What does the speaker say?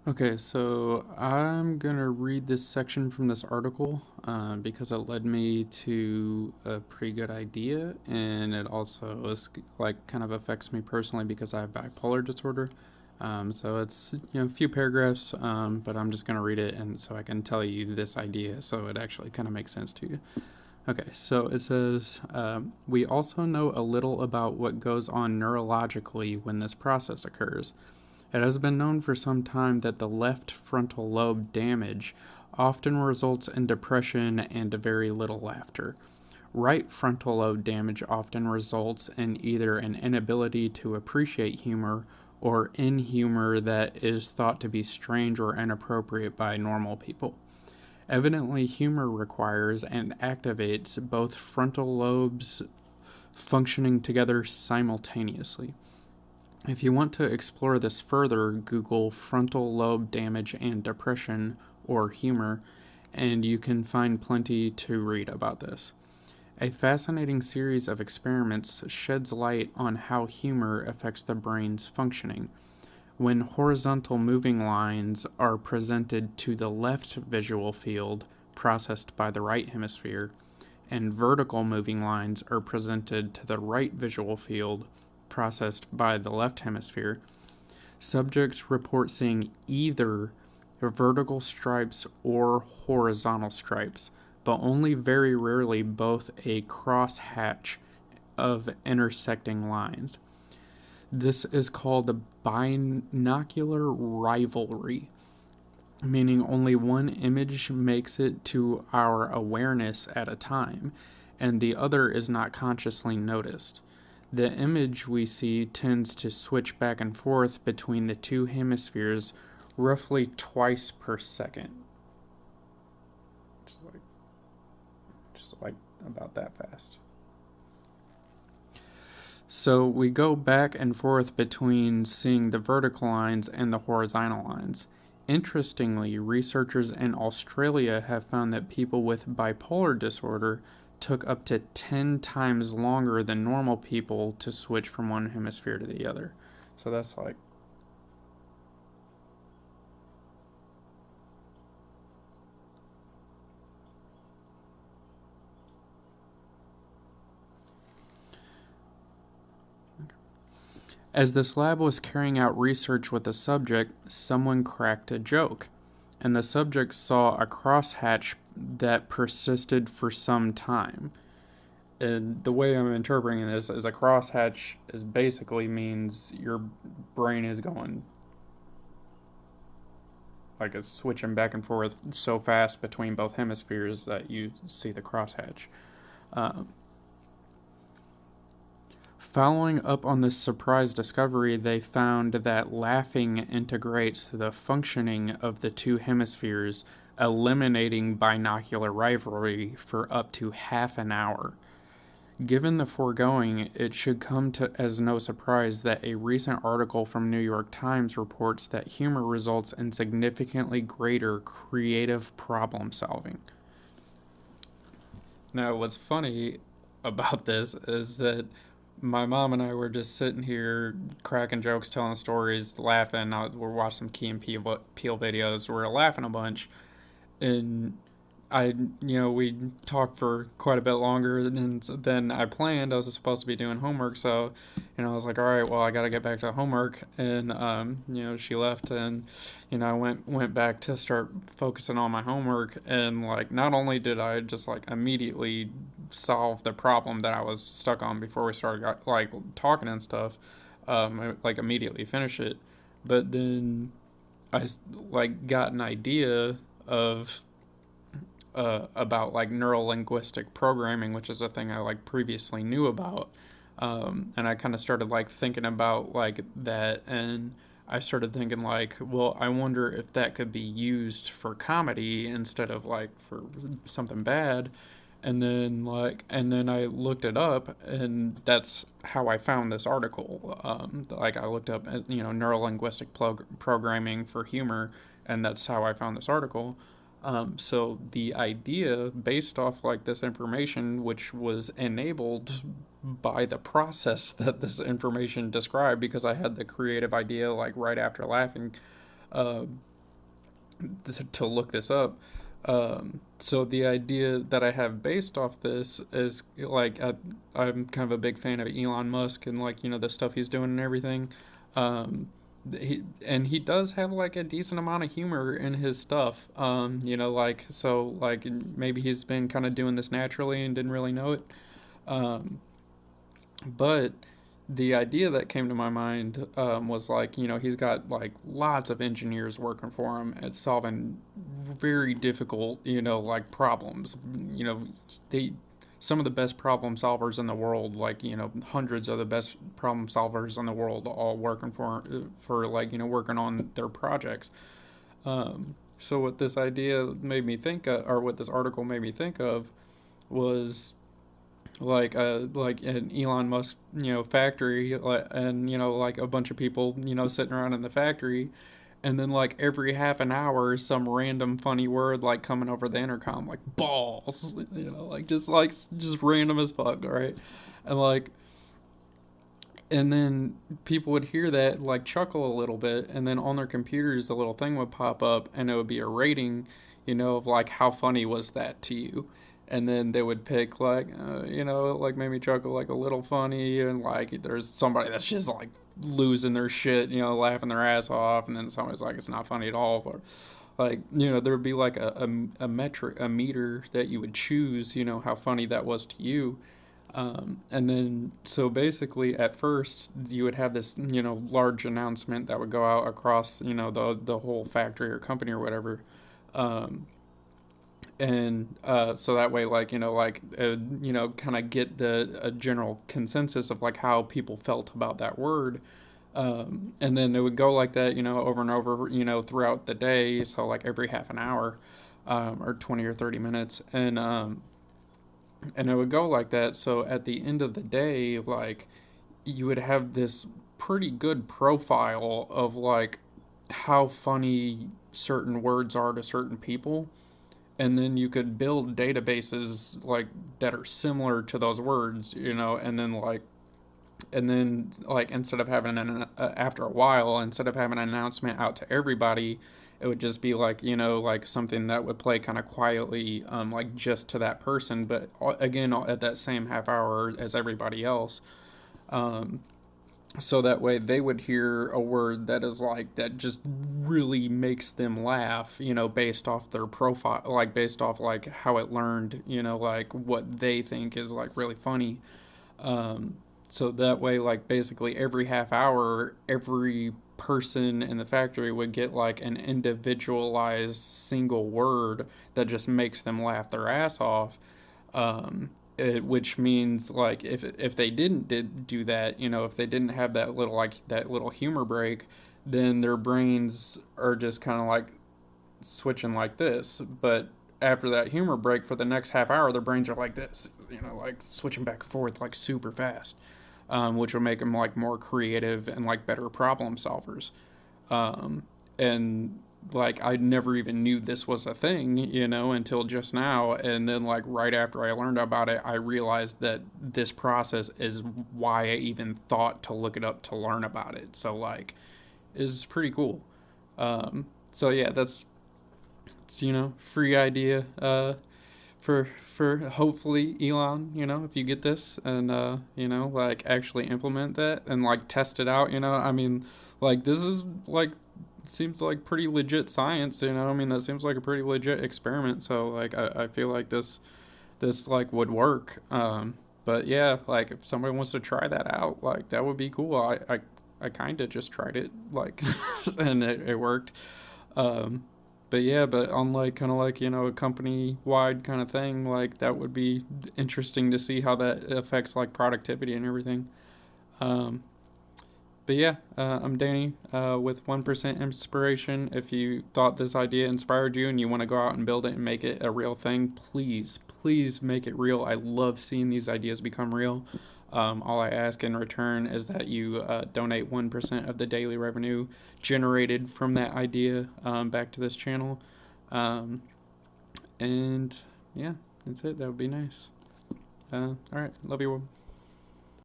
Okay, so I'm gonna read this section from this article because it led me to a pretty good idea, and it also is like kind of affects me personally because I have bipolar disorder. So it's a few paragraphs, but I'm just gonna read it, and so I can tell you this idea, so it actually kind of makes sense to you. Okay, so it says we also know a little about what goes on neurologically when this process occurs. It has been known for some time that the left frontal lobe damage often results in depression and very little laughter. Right frontal lobe damage often results in either an inability to appreciate humor or in humor that is thought to be strange or inappropriate by normal people. Evidently, humor requires and activates both frontal lobes functioning together simultaneously. If you want to explore this further, Google frontal lobe damage and depression or humor, and you can find plenty to read about this. A fascinating series of experiments sheds light on how humor affects the brain's functioning. When horizontal moving lines are presented to the left visual field, processed by the right hemisphere, and vertical moving lines are presented to the right visual field, processed by the left hemisphere, subjects report seeing either vertical stripes or horizontal stripes, but only very rarely both a crosshatch of intersecting lines. This is called binocular rivalry, meaning only one image makes it to our awareness at a time, and the other is not consciously noticed. The image we see tends to switch back and forth between the two hemispheres roughly twice per second. Just like, just like about that fast. So we go back and forth between seeing the vertical lines and the horizontal lines. Interestingly, researchers in Australia have found that people with bipolar disorder took up to 10 times longer than normal people to switch from one hemisphere to the other. So that's like, as this lab was carrying out research with the subject, someone cracked a joke, and the subject saw a crosshatch that persisted for some time. And the way I'm interpreting this is a crosshatch is basically means your brain is going like it's switching back and forth so fast between both hemispheres that you see the crosshatch. Uh, Following up on this surprise discovery, they found that laughing integrates the functioning of the two hemispheres, eliminating binocular rivalry for up to half an hour. Given the foregoing, it should come to as no surprise that a recent article from New York Times reports that humor results in significantly greater creative problem solving. Now, what's funny about this is that my mom and I were just sitting here cracking jokes, telling stories, laughing. We're watching some Key and Peele videos. We're laughing a bunch, and we talked for quite a bit longer than I planned. I was supposed to be doing homework, so, I was like, all right, well, I got to get back to homework, and she left, and I went back to start focusing on my homework, and like, not only did I just like immediately solve the problem that I was stuck on before we started like talking and stuff, like immediately finish it, but then I like got an idea of about like neural linguistic programming, which is a thing I like previously knew about. And I kind of started like thinking about like that, and I started thinking like, well, I wonder if that could be used for comedy instead of like for something bad. And then I looked it up, and that's how I found this article. Like I looked up, neural linguistic programming for humor, and that's how I found this article. So the idea based off like this information, which was enabled by the process that this information described, because I had the creative idea like right after laughing. to look this up. So the idea that I have based off this is like I'm kind of a big fan of Elon Musk and like the stuff he's doing and everything. Um, he does have like a decent amount of humor in his stuff. Like so like maybe he's been kind of doing this naturally and didn't really know it. Um, but the idea that came to my mind was like, he's got like lots of engineers working for him at solving very difficult, like problems. They some of the best problem solvers in the world, like hundreds of the best problem solvers in the world, all working for like working on their projects. So what this idea made me think of, or what this article made me think of, was like an Elon Musk factory and like a bunch of people sitting around in the factory, and then like every half an hour some random funny word like coming over the intercom like balls, like just random as fuck, right? And like and then people would hear that like chuckle a little bit, and then on their computers a little thing would pop up and it would be a rating, of like how funny was that to you. And then they would pick like like maybe chuckle like a little funny, and like there's somebody that's just like losing their shit, laughing their ass off, and then somebody's like it's not funny at all. Or like there would be like a metric, a meter that you would choose, how funny that was to you. And then, so basically, at first, you would have this, large announcement that would go out across, the whole factory or company or whatever. Um, and so that way, like, kind of get the a general consensus of like how people felt about that word. And then it would go like that, over and over, throughout the day. So like every half an hour, or 20 or 30 minutes. And it would go like that. So at the end of the day, like you would have this pretty good profile of like how funny certain words are to certain people, and then you could build databases like that are similar to those words, and then instead of having after a while, instead of having an announcement out to everybody, it would just be like like something that would play kind of quietly, like just to that person, but again at that same half hour as everybody else. um, so that way they would hear a word that is like that just really makes them laugh, based off their profile, like based off like how it learned, like what they think is like really funny. um, so that way, like basically every half hour, every person in the factory would get like an individualized single word that just makes them laugh their ass off. Which means like if they didn't do that, if they didn't have that little like that little humor break, then their brains are just kind of like switching like this. But after that humor break for the next half hour, their brains are like this, like switching back and forth like super fast, which will make them like more creative and like better problem solvers. Um, and like I never even knew this was a thing, until just now. And then like right after I learned about it, I realized that this process is why I even thought to look it up to learn about it. So like, is pretty cool. So yeah, that's it's free idea for hopefully Elon, if you get this and like actually implement that and like test it out, I mean, like this is like seems like pretty legit science, I mean that seems like a pretty legit experiment, so like I feel like this like would work. But yeah, like if somebody wants to try that out, like that would be cool. I kind of just tried it like and it worked. um but yeah, but on like kind of like a company wide kind of thing, like that would be interesting to see how that affects like productivity and everything. um but yeah, I'm Danny, with 1% Inspiration. If you thought this idea inspired you and you want to go out and build it and make it a real thing, please, please make it real. I love seeing these ideas become real. All I ask in return is that you donate 1% of the daily revenue generated from that idea, back to this channel. Um, and yeah, that's it. That would be nice. All right. Love you all.